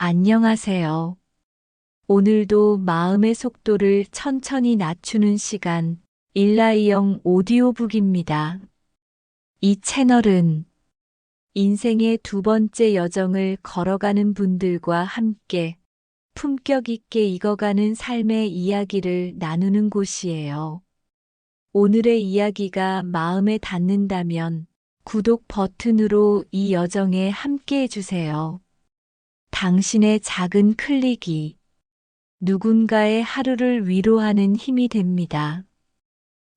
안녕하세요. 오늘도 마음의 속도를 천천히 낮추는 시간, 일라이영 오디오북입니다. 이 채널은 인생의 두 번째 여정을 걸어가는 분들과 함께 품격 있게 익어가는 삶의 이야기를 나누는 곳이에요. 오늘의 이야기가 마음에 닿는다면 구독 버튼으로 이 여정에 함께 해주세요. 당신의 작은 클릭이 누군가의 하루를 위로하는 힘이 됩니다.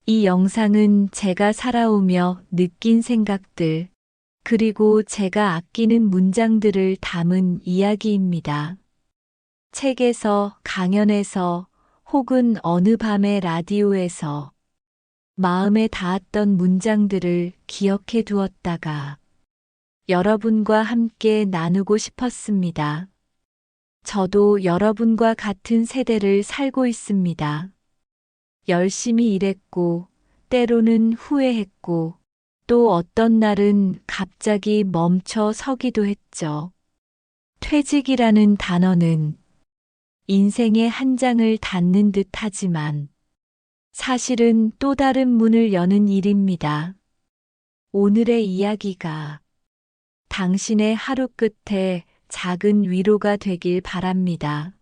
이 영상은 제가 살아오며 느낀 생각들, 그리고 제가 아끼는 문장들을 담은 이야기입니다. 책에서, 강연에서, 혹은 어느 밤의 라디오에서 마음에 닿았던 문장들을 기억해 두었다가 여러분과 함께 나누고 싶었습니다. 저도 여러분과 같은 세대를 살고 있습니다. 열심히 일했고, 때로는 후회했고, 또 어떤 날은 갑자기 멈춰 서기도 했죠. 퇴직이라는 단어는 인생의 한 장을 닫는 듯 하지만 사실은 또 다른 문을 여는 일입니다. 오늘의 이야기가 당신의 하루 끝에 작은 위로가 되길 바랍니다.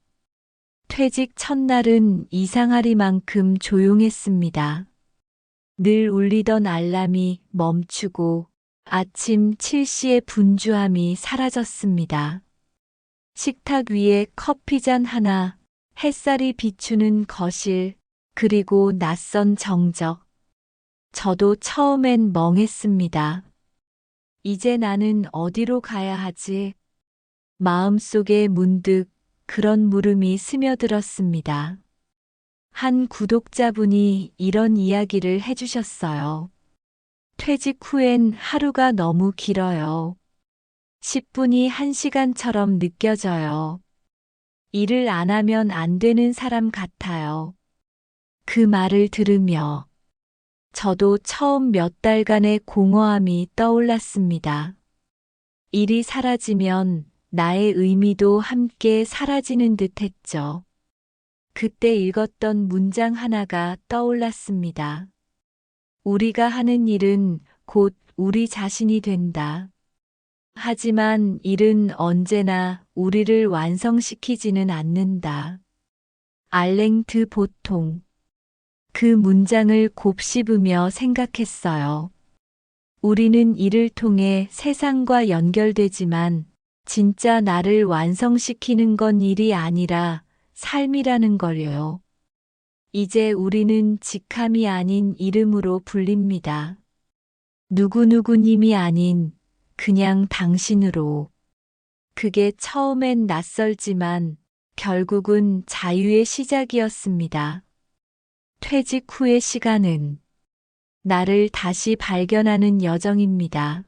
퇴직 첫날은 이상하리만큼 조용했습니다. 늘 울리던 알람이 멈추고 아침 7시의 분주함이 사라졌습니다. 식탁 위에 커피잔 하나, 햇살이 비추는 거실, 그리고 낯선 정적. 저도 처음엔 멍했습니다. 이제 나는 어디로 가야 하지? 마음속에 문득 그런 물음이 스며들었습니다. 한 구독자분이 이런 이야기를 해주셨어요. 퇴직 후엔 하루가 너무 길어요. 10분이 1시간처럼 느껴져요. 일을 안 하면 안 되는 사람 같아요. 그 말을 들으며 저도 처음 몇 달간의 공허함이 떠올랐습니다. 일이 사라지면 나의 의미도 함께 사라지는 듯 했죠. 그때 읽었던 문장 하나가 떠올랐습니다. 우리가 하는 일은 곧 우리 자신이 된다. 하지만 일은 언제나 우리를 완성시키지는 않는다. 알랭 드 보통. 그 문장을 곱씹으며 생각했어요. 우리는 일을 통해 세상과 연결되지만 진짜 나를 완성시키는 건 일이 아니라 삶이라는 걸요. 이제 우리는 직함이 아닌 이름으로 불립니다. 누구누구님이 아닌 그냥 당신으로. 그게 처음엔 낯설지만 결국은 자유의 시작이었습니다. 퇴직 후의 시간은 나를 다시 발견하는 여정입니다.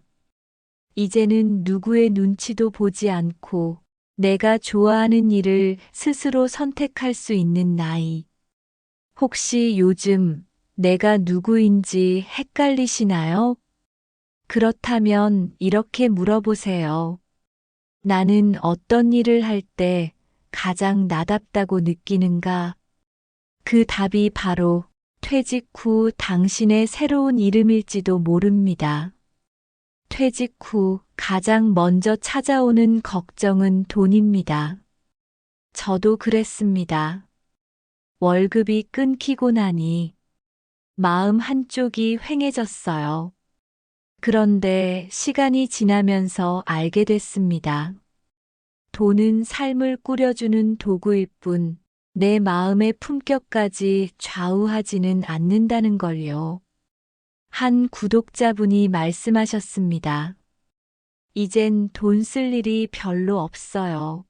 이제는 누구의 눈치도 보지 않고 내가 좋아하는 일을 스스로 선택할 수 있는 나이. 혹시 요즘 내가 누구인지 헷갈리시나요? 그렇다면 이렇게 물어보세요. 나는 어떤 일을 할 때 가장 나답다고 느끼는가? 그 답이 바로 퇴직 후 당신의 새로운 이름일지도 모릅니다. 퇴직 후 가장 먼저 찾아오는 걱정은 돈입니다. 저도 그랬습니다. 월급이 끊기고 나니 마음 한쪽이 휑해졌어요. 그런데 시간이 지나면서 알게 됐습니다. 돈은 삶을 꾸려주는 도구일 뿐 내 마음의 품격까지 좌우하지는 않는다는 걸요. 한 구독자분이 말씀하셨습니다. 이젠 돈 쓸 일이 별로 없어요.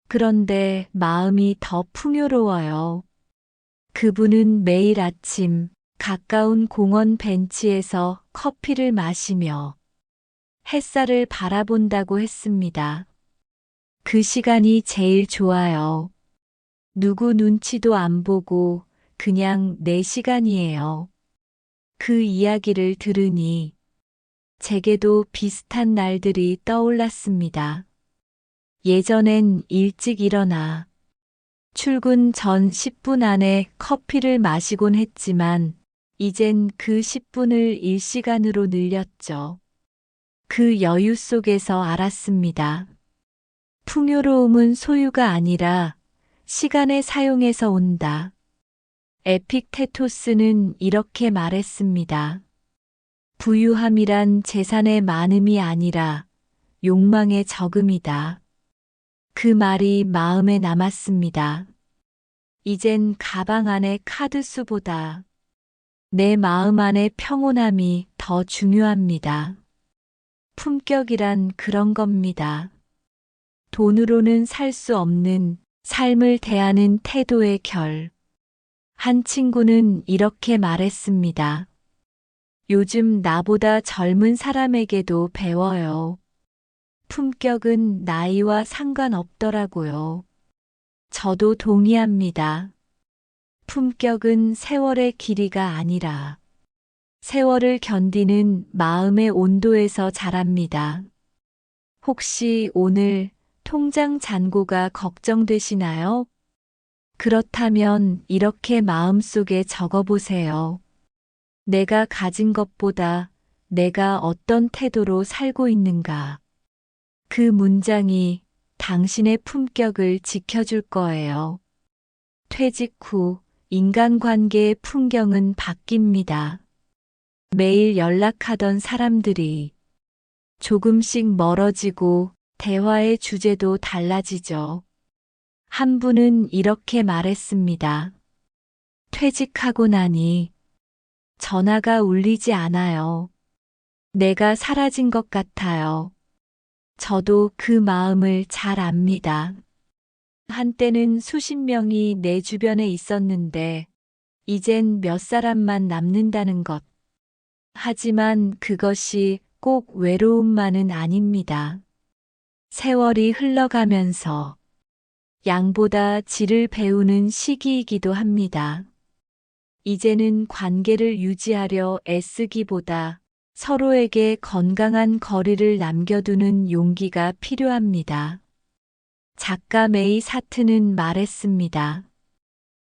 그런데 마음이 더 풍요로워요. 그분은 매일 아침 가까운 공원 벤치에서 커피를 마시며 햇살을 바라본다고 했습니다. 그 시간이 제일 좋아요. 누구 눈치도 안 보고 그냥 내 시간이에요. 그 이야기를 들으니 제게도 비슷한 날들이 떠올랐습니다. 예전엔 일찍 일어나 출근 전 10분 안에 커피를 마시곤 했지만 이젠 그 10분을 1시간으로 늘렸죠. 그 여유 속에서 알았습니다. 풍요로움은 소유가 아니라 시간의 사용에서 온다. 에픽테토스는 이렇게 말했습니다. 부유함이란 재산의 많음이 아니라 욕망의 적음이다. 그 말이 마음에 남았습니다. 이젠 가방 안의 카드 수보다 내 마음 안의 평온함이 더 중요합니다. 품격이란 그런 겁니다. 돈으로는 살 수 없는 삶을 대하는 태도의 결. 한 친구는 이렇게 말했습니다. 요즘 나보다 젊은 사람에게도 배워요. 품격은 나이와 상관없더라고요. 저도 동의합니다. 품격은 세월의 길이가 아니라 세월을 견디는 마음의 온도에서 자랍니다. 혹시 오늘 통장 잔고가 걱정되시나요? 그렇다면 이렇게 마음속에 적어보세요. 내가 가진 것보다 내가 어떤 태도로 살고 있는가. 그 문장이 당신의 품격을 지켜줄 거예요. 퇴직 후 인간관계의 풍경은 바뀝니다. 매일 연락하던 사람들이 조금씩 멀어지고 대화의 주제도 달라지죠. 한 분은 이렇게 말했습니다. 퇴직하고 나니 전화가 울리지 않아요. 내가 사라진 것 같아요. 저도 그 마음을 잘 압니다. 한때는 수십 명이 내 주변에 있었는데 이젠 몇 사람만 남는다는 것. 하지만 그것이 꼭 외로움만은 아닙니다. 세월이 흘러가면서 양보다 질을 배우는 시기이기도 합니다. 이제는 관계를 유지하려 애쓰기보다 서로에게 건강한 거리를 남겨두는 용기가 필요합니다. 작가 메이 사트는 말했습니다.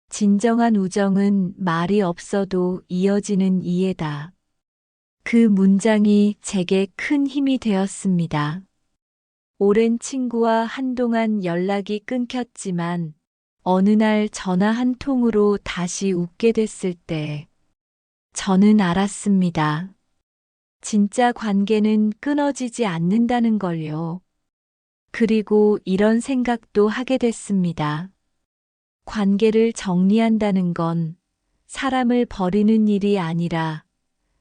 진정한 우정은 말이 없어도 이어지는 이해다. 그 문장이 제게 큰 힘이 되었습니다. 오랜 친구와 한동안 연락이 끊겼지만 어느 날 전화 한 통으로 다시 웃게 됐을 때 저는 알았습니다. 진짜 관계는 끊어지지 않는다는 걸요. 그리고 이런 생각도 하게 됐습니다. 관계를 정리한다는 건 사람을 버리는 일이 아니라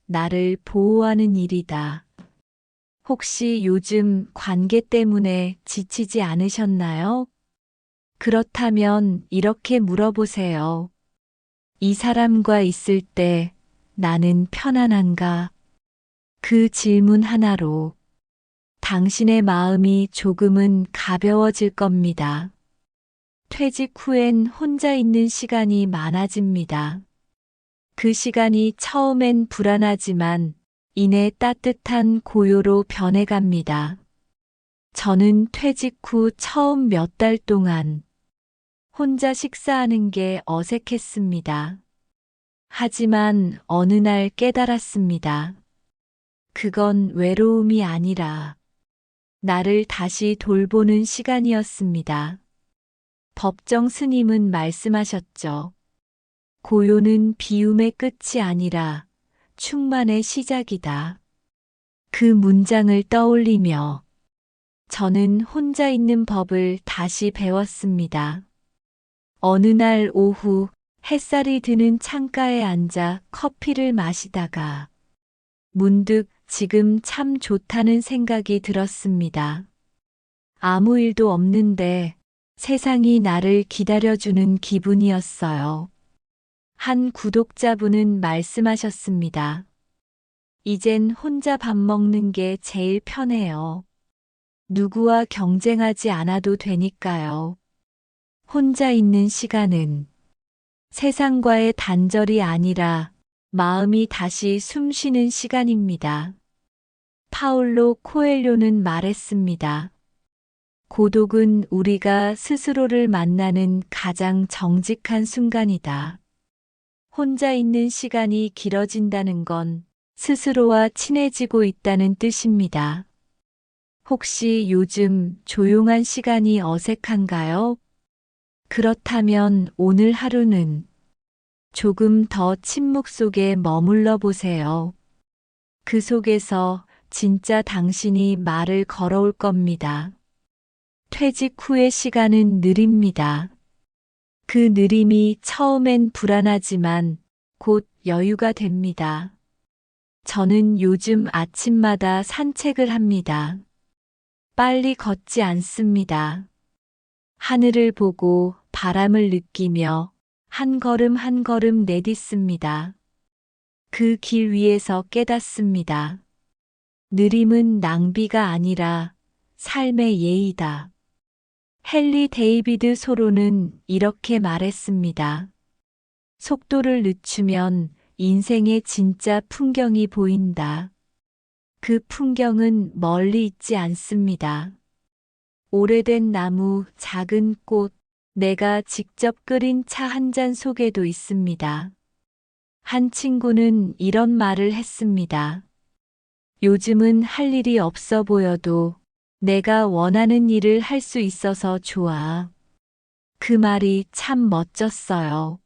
나를 보호하는 일이다. 혹시 요즘 관계 때문에 지치지 않으셨나요? 그렇다면 이렇게 물어보세요. 이 사람과 있을 때 나는 편안한가? 그 질문 하나로 당신의 마음이 조금은 가벼워질 겁니다. 퇴직 후엔 혼자 있는 시간이 많아집니다. 그 시간이 처음엔 불안하지만 이내 따뜻한 고요로 변해갑니다. 저는 퇴직 후 처음 몇 달 동안 혼자 식사하는 게 어색했습니다. 하지만 어느 날 깨달았습니다. 그건 외로움이 아니라 나를 다시 돌보는 시간이었습니다. 법정 스님은 말씀하셨죠. 고요는 비움의 끝이 아니라 충만의 시작이다. 그 문장을 떠올리며 저는 혼자 있는 법을 다시 배웠습니다. 어느 날 오후 햇살이 드는 창가에 앉아 커피를 마시다가 문득 지금 참 좋다는 생각이 들었습니다. 아무 일도 없는데 세상이 나를 기다려주는 기분이었어요. 한 구독자분은 말씀하셨습니다. 이젠 혼자 밥 먹는 게 제일 편해요. 누구와 경쟁하지 않아도 되니까요. 혼자 있는 시간은 세상과의 단절이 아니라 마음이 다시 숨쉬는 시간입니다. 파울로 코엘료는 말했습니다. 고독은 우리가 스스로를 만나는 가장 정직한 순간이다. 혼자 있는 시간이 길어진다는 건 스스로와 친해지고 있다는 뜻입니다. 혹시 요즘 조용한 시간이 어색한가요? 그렇다면 오늘 하루는 조금 더 침묵 속에 머물러 보세요. 그 속에서 진짜 당신이 말을 걸어올 겁니다. 퇴직 후의 시간은 느립니다. 그 느림이 처음엔 불안하지만 곧 여유가 됩니다. 저는 요즘 아침마다 산책을 합니다. 빨리 걷지 않습니다. 하늘을 보고 바람을 느끼며 한 걸음 한 걸음 내딛습니다. 그 길 위에서 깨닫습니다. 느림은 낭비가 아니라 삶의 예의다. 헨리 데이비드 소로는 이렇게 말했습니다. 속도를 늦추면 인생의 진짜 풍경이 보인다. 그 풍경은 멀리 있지 않습니다. 오래된 나무, 작은 꽃, 내가 직접 끓인 차 한 잔 속에도 있습니다. 한 친구는 이런 말을 했습니다. 요즘은 할 일이 없어 보여도 내가 원하는 일을 할 수 있어서 좋아. 그 말이 참 멋졌어요.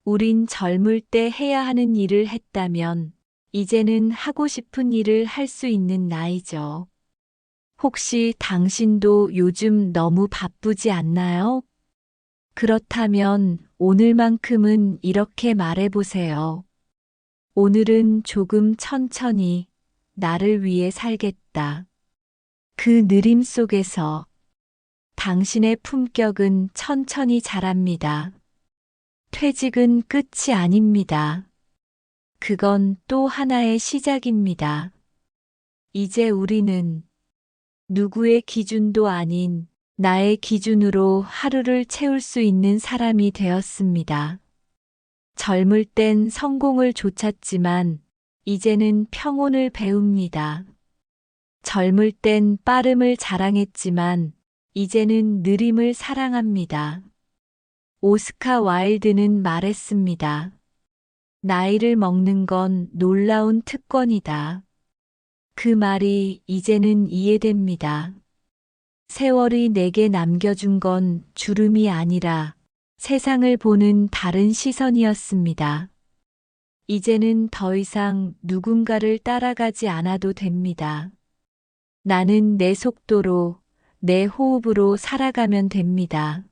우린 젊을 때 해야 하는 일을 했다면 이제는 하고 싶은 일을 할 수 있는 나이죠. 혹시 당신도 요즘 너무 바쁘지 않나요? 그렇다면 오늘만큼은 이렇게 말해보세요. 오늘은 조금 천천히 나를 위해 살겠다. 그 느림 속에서 당신의 품격은 천천히 자랍니다. 퇴직은 끝이 아닙니다. 그건 또 하나의 시작입니다. 이제 우리는 누구의 기준도 아닌 나의 기준으로 하루를 채울 수 있는 사람이 되었습니다. 젊을 땐 성공을 좇았지만 이제는 평온을 배웁니다. 젊을 땐 빠름을 자랑했지만 이제는 느림을 사랑합니다. 오스카 와일드는 말했습니다. 나이를 먹는 건 놀라운 특권이다. 그 말이 이제는 이해됩니다. 세월이 내게 남겨준 건 주름이 아니라 세상을 보는 다른 시선이었습니다. 이제는 더 이상 누군가를 따라가지 않아도 됩니다. 나는 내 속도로, 내 호흡으로 살아가면 됩니다.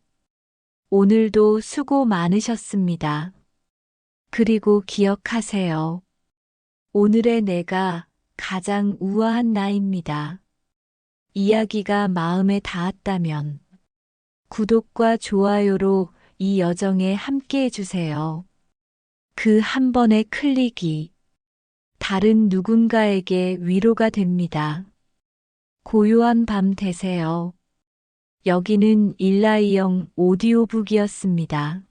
오늘도 수고 많으셨습니다. 그리고 기억하세요. 오늘의 내가 가장 우아한 나입니다. 이야기가 마음에 닿았다면 구독과 좋아요로 이 여정에 함께 해주세요. 그 한 번의 클릭이 다른 누군가에게 위로가 됩니다. 고요한 밤 되세요. 여기는 일라이영 오디오북이었습니다.